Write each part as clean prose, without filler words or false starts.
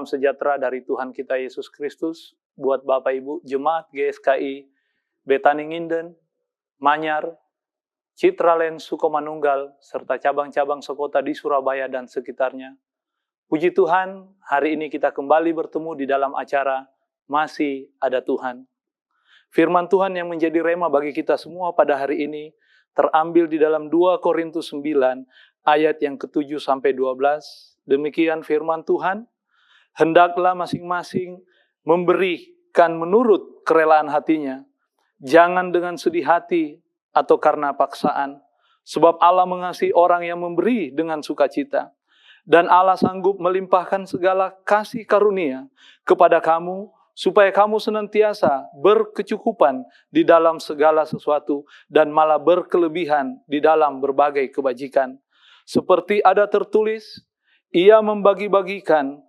sejahtera dari Tuhan kita Yesus Kristus buat Bapak Ibu Jemaat GSKI Betani Nginden, Manyar, Citralen, Sukomanunggal, serta cabang-cabang sekota di Surabaya dan sekitarnya. Puji Tuhan, hari ini kita kembali bertemu di dalam acara Masih Ada Tuhan. Firman Tuhan yang menjadi rema bagi kita semua pada hari ini terambil di dalam 2 Korintus 9 ayat yang ke-7 sampai 12. Demikian firman Tuhan, hendaklah masing-masing memberikan menurut kerelaan hatinya, jangan dengan sedih hati atau karena paksaan, sebab Allah mengasihi orang yang memberi dengan sukacita. Dan Allah sanggup melimpahkan segala kasih karunia kepada kamu, supaya kamu senantiasa berkecukupan di dalam segala sesuatu, dan malah berkelebihan di dalam berbagai kebajikan. Seperti ada tertulis, ia membagi-bagikan,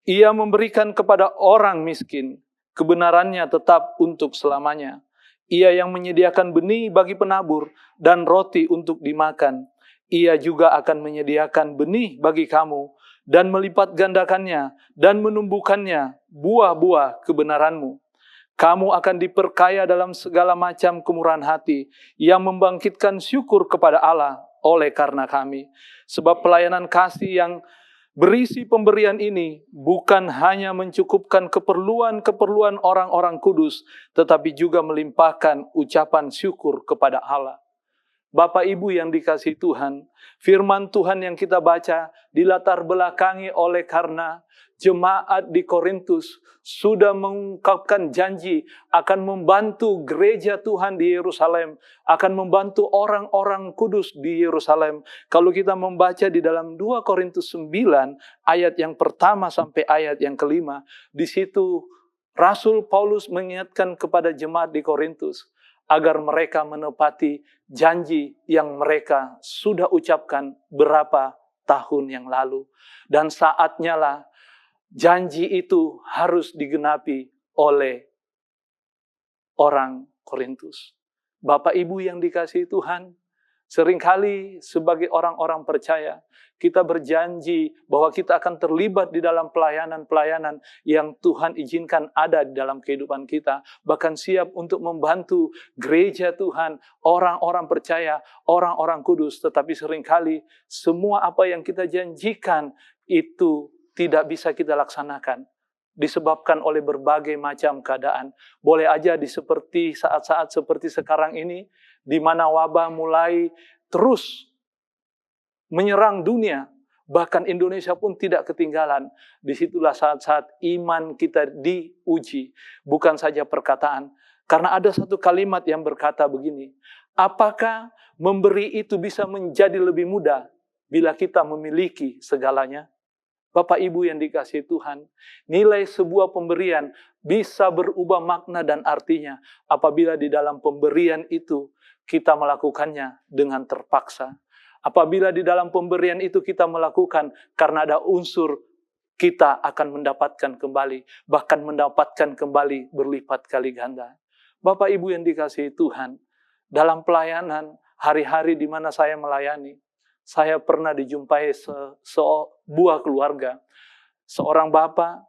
ia memberikan kepada orang miskin, kebenarannya tetap untuk selamanya. Ia yang menyediakan benih bagi penabur dan roti untuk dimakan. Ia juga akan menyediakan benih bagi kamu dan melipat gandakannya dan menumbuhkannya buah-buah kebenaranmu. Kamu akan diperkaya dalam segala macam kemurahan hati yang membangkitkan syukur kepada Allah oleh karena kami. Sebab pelayanan kasih yang berisi pemberian ini bukan hanya mencukupkan keperluan orang-orang kudus, tetapi juga melimpahkan ucapan syukur kepada Allah. Bapak Ibu yang dikasihi Tuhan, firman Tuhan yang kita baca dilatar belakangi oleh karena jemaat di Korintus sudah mengungkapkan janji akan membantu gereja Tuhan di Yerusalem, akan membantu orang-orang kudus di Yerusalem. Kalau kita membaca di dalam 2 Korintus 9 ayat yang pertama sampai ayat yang kelima, di situ Rasul Paulus mengingatkan kepada jemaat di Korintus agar mereka menepati janji yang mereka sudah ucapkan berapa tahun yang lalu. Dan saatnya lah janji itu harus digenapi oleh orang Korintus. Bapak Ibu yang dikasihi Tuhan, seringkali sebagai orang-orang percaya, kita berjanji bahwa kita akan terlibat di dalam pelayanan-pelayanan yang Tuhan izinkan ada di dalam kehidupan kita. Bahkan siap untuk membantu gereja Tuhan, orang-orang percaya, orang-orang kudus. Tetapi seringkali semua apa yang kita janjikan itu tidak bisa kita laksanakan. Disebabkan oleh berbagai macam keadaan. Boleh aja seperti saat-saat seperti sekarang ini, di mana wabah mulai terus menyerang dunia, bahkan Indonesia pun tidak ketinggalan. Disitulah saat-saat iman kita diuji, bukan saja perkataan. Karena ada satu kalimat yang berkata begini, apakah memberi itu bisa menjadi lebih mudah bila kita memiliki segalanya? Bapak Ibu yang dikasihi Tuhan, nilai sebuah pemberian bisa berubah makna dan artinya apabila di dalam pemberian itu kita melakukannya dengan terpaksa. Apabila di dalam pemberian itu kita melakukan karena ada unsur kita akan mendapatkan kembali, bahkan mendapatkan kembali berlipat kali ganda. Bapak Ibu yang dikasihi Tuhan, dalam pelayanan hari-hari di mana saya melayani, saya pernah dijumpai sebuah keluarga, seorang bapak,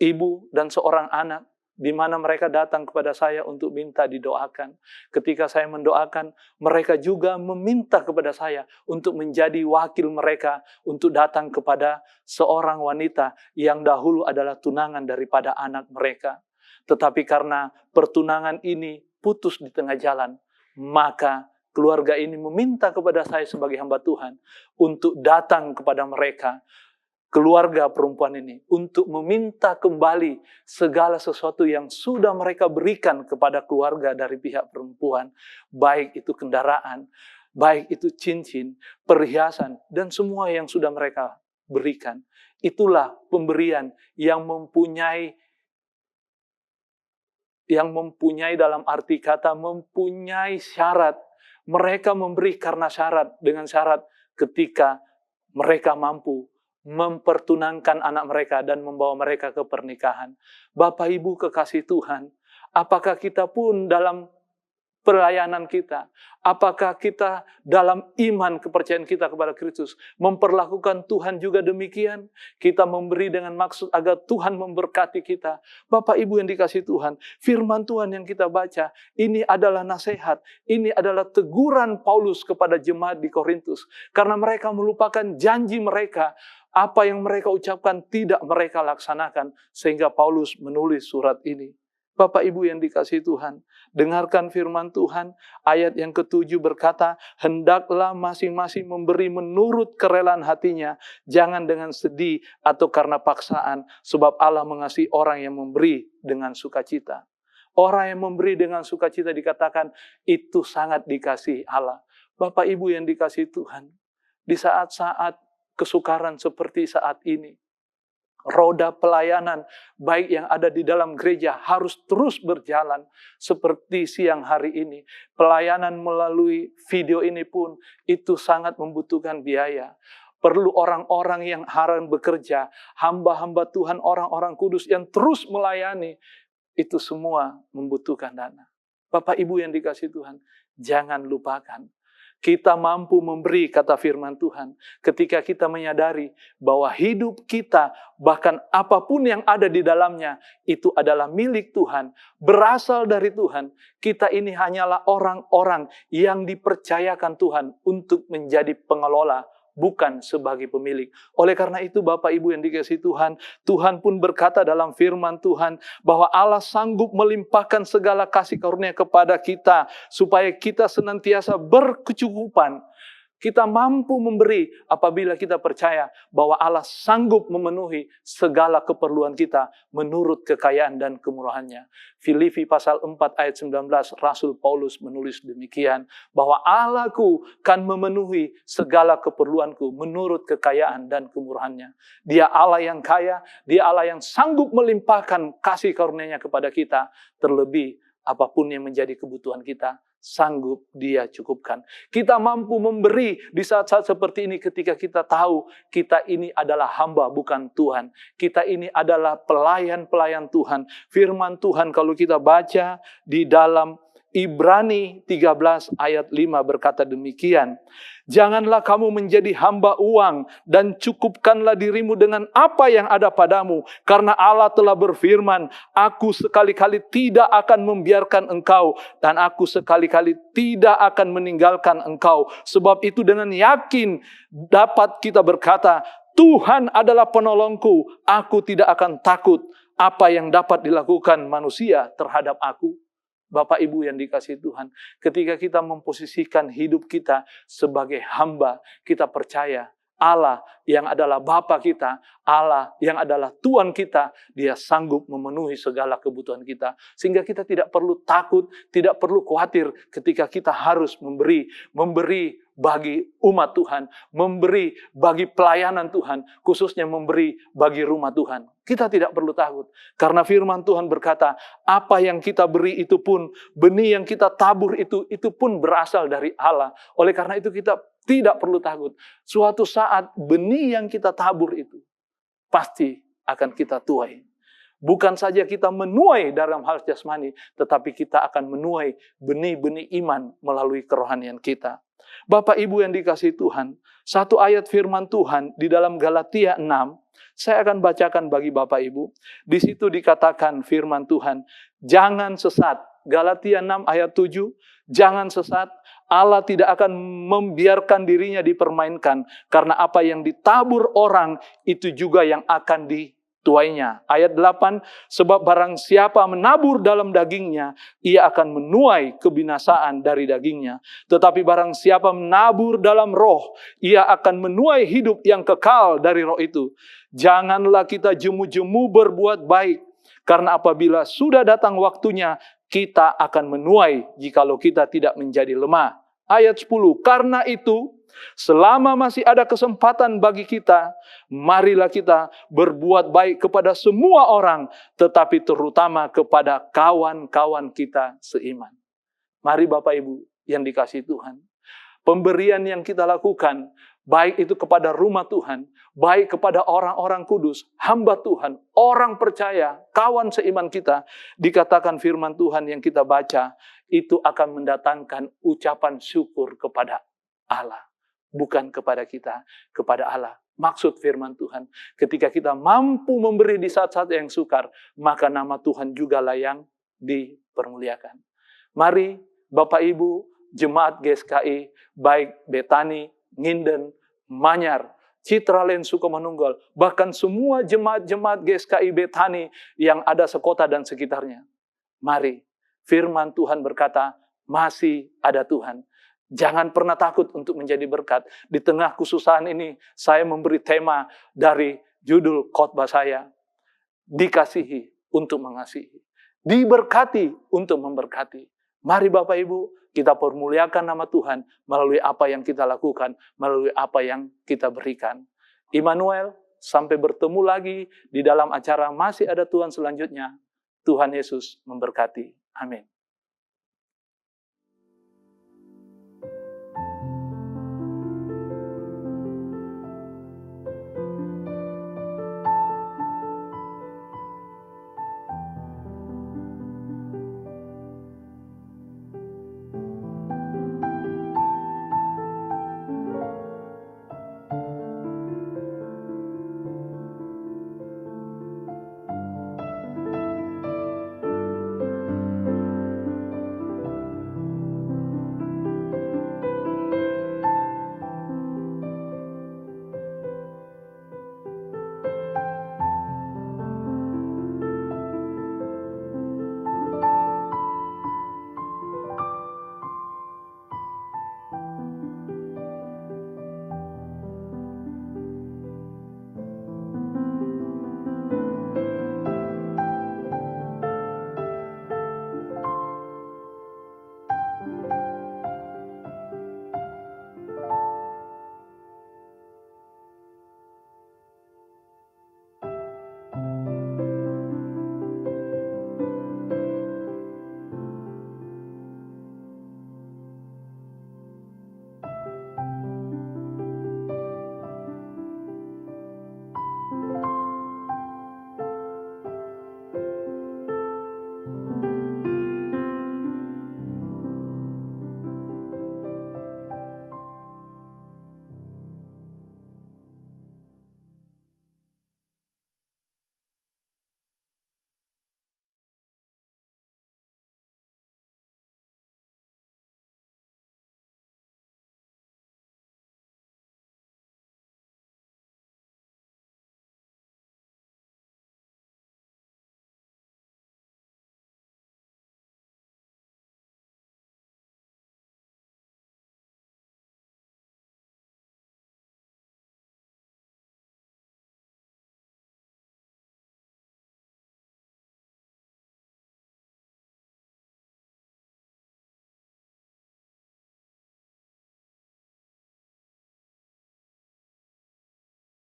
ibu, dan seorang anak, di mana mereka datang kepada saya untuk minta didoakan. Ketika saya mendoakan, mereka juga meminta kepada saya untuk menjadi wakil mereka untuk datang kepada seorang wanita yang dahulu adalah tunangan daripada anak mereka. Tetapi karena pertunangan ini putus di tengah jalan, maka keluarga ini meminta kepada saya sebagai hamba Tuhan untuk datang kepada mereka, keluarga perempuan ini, untuk meminta kembali segala sesuatu yang sudah mereka berikan kepada keluarga dari pihak perempuan, baik itu kendaraan, baik itu cincin, perhiasan, dan semua yang sudah mereka berikan. Itulah pemberian yang mempunyai dalam arti kata mempunyai syarat. Mereka memberi karena syarat, dengan syarat ketika mereka mampu mempertunangkan anak mereka dan membawa mereka ke pernikahan. Bapak Ibu kekasih Tuhan, apakah kita pun dalam pelayanan kita? Apakah kita dalam iman kepercayaan kita kepada Kristus memperlakukan Tuhan juga demikian? Kita memberi dengan maksud agar Tuhan memberkati kita. Bapak Ibu yang dikasihi Tuhan, firman Tuhan yang kita baca, ini adalah nasihat, ini adalah teguran Paulus kepada jemaat di Korintus. Karena mereka melupakan janji mereka, apa yang mereka ucapkan tidak mereka laksanakan, sehingga Paulus menulis surat ini. Bapak Ibu yang dikasihi Tuhan, dengarkan firman Tuhan, ayat yang ke-7 berkata, hendaklah masing-masing memberi menurut kerelaan hatinya, jangan dengan sedih atau karena paksaan, sebab Allah mengasihi orang yang memberi dengan sukacita. Orang yang memberi dengan sukacita dikatakan, itu sangat dikasihi Allah. Bapak Ibu yang dikasihi Tuhan, di saat-saat kesukaran seperti saat ini, roda pelayanan baik yang ada di dalam gereja harus terus berjalan seperti siang hari ini. Pelayanan melalui video ini pun itu sangat membutuhkan biaya. Perlu orang-orang yang harus bekerja, hamba-hamba Tuhan, orang-orang kudus yang terus melayani. Itu semua membutuhkan dana. Bapak Ibu yang dikasihi Tuhan, jangan lupakan. Kita mampu memberi, kata firman Tuhan, ketika kita menyadari bahwa hidup kita, bahkan apapun yang ada di dalamnya, itu adalah milik Tuhan, berasal dari Tuhan. Kita ini hanyalah orang-orang yang dipercayakan Tuhan untuk menjadi pengelola, bukan sebagai pemilik. Oleh karena itu Bapak Ibu yang dikasihi Tuhan, Tuhan pun berkata dalam firman Tuhan bahwa Allah sanggup melimpahkan segala kasih karunia kepada kita supaya kita senantiasa berkecukupan. Kita mampu memberi apabila kita percaya bahwa Allah sanggup memenuhi segala keperluan kita menurut kekayaan dan kemurahannya. Filipi pasal 4 ayat 19, Rasul Paulus menulis demikian, bahwa Allahku kan memenuhi segala keperluanku menurut kekayaan dan kemurahannya. Dia Allah yang kaya, Dia Allah yang sanggup melimpahkan kasih karunia-Nya kepada kita, terlebih apapun yang menjadi kebutuhan kita, sanggup Dia cukupkan. Kita mampu memberi di saat-saat seperti ini ketika kita tahu kita ini adalah hamba bukan Tuhan. Kita ini adalah pelayan-pelayan Tuhan. Firman Tuhan kalau kita baca di dalam Ibrani 13 ayat 5 berkata demikian. Janganlah kamu menjadi hamba uang dan cukupkanlah dirimu dengan apa yang ada padamu. Karena Allah telah berfirman, aku sekali-kali tidak akan membiarkan engkau dan aku sekali-kali tidak akan meninggalkan engkau. Sebab itu dengan yakin dapat kita berkata, Tuhan adalah penolongku, aku tidak akan takut apa yang dapat dilakukan manusia terhadap aku. Bapak Ibu yang dikasihi Tuhan, ketika kita memposisikan hidup kita sebagai hamba, kita percaya Allah yang adalah Bapa kita, Allah yang adalah Tuhan kita, Dia sanggup memenuhi segala kebutuhan kita. Sehingga kita tidak perlu takut, tidak perlu khawatir ketika kita harus memberi bagi umat Tuhan, memberi bagi pelayanan Tuhan, khususnya memberi bagi rumah Tuhan. Kita tidak perlu takut, karena firman Tuhan berkata, apa yang kita beri itu pun, benih yang kita tabur itu pun berasal dari Allah. Oleh karena itu kita tidak perlu takut. Suatu saat benih yang kita tabur itu pasti akan kita tuai. Bukan saja kita menuai dalam hal jasmani, tetapi kita akan menuai benih-benih iman melalui kerohanian kita. Bapak Ibu yang dikasihi Tuhan, satu ayat firman Tuhan di dalam Galatia 6, saya akan bacakan bagi Bapak Ibu. Di situ dikatakan firman Tuhan, jangan sesat. Galatia 6 ayat 7, jangan sesat. Allah tidak akan membiarkan dirinya dipermainkan, karena apa yang ditabur orang itu juga yang akan dituainya. Ayat 8, sebab barang siapa menabur dalam dagingnya, ia akan menuai kebinasaan dari dagingnya. Tetapi barang siapa menabur dalam roh, ia akan menuai hidup yang kekal dari roh itu. Janganlah kita jemu-jemu berbuat baik, karena apabila sudah datang waktunya, kita akan menuai jikalau kita tidak menjadi lemah. Ayat 10, karena itu, selama masih ada kesempatan bagi kita, marilah kita berbuat baik kepada semua orang, tetapi terutama kepada kawan-kawan kita seiman. Mari Bapak Ibu yang dikasihi Tuhan, pemberian yang kita lakukan, baik itu kepada rumah Tuhan, baik kepada orang-orang kudus, hamba Tuhan, orang percaya, kawan seiman kita, dikatakan firman Tuhan yang kita baca, itu akan mendatangkan ucapan syukur kepada Allah. Bukan kepada kita, kepada Allah. Maksud firman Tuhan, ketika kita mampu memberi di saat-saat yang sukar, maka nama Tuhan jugalah yang dipermuliakan. Mari Bapak Ibu, Jemaat GSKI, baik Betani, Nginden, Manyar, Citraland, Sukomanunggal, bahkan semua jemaat-jemaat GSKI Betani yang ada sekota dan sekitarnya. Mari, firman Tuhan berkata, masih ada Tuhan. Jangan pernah takut untuk menjadi berkat. Di tengah kesusahan ini, saya memberi tema dari judul khotbah saya, dikasihi untuk mengasihi. Diberkati untuk memberkati. Mari Bapak Ibu, kita permuliakan nama Tuhan melalui apa yang kita lakukan, melalui apa yang kita berikan. Immanuel, sampai bertemu lagi di dalam acara Masih Ada Tuhan selanjutnya. Tuhan Yesus memberkati. Amin.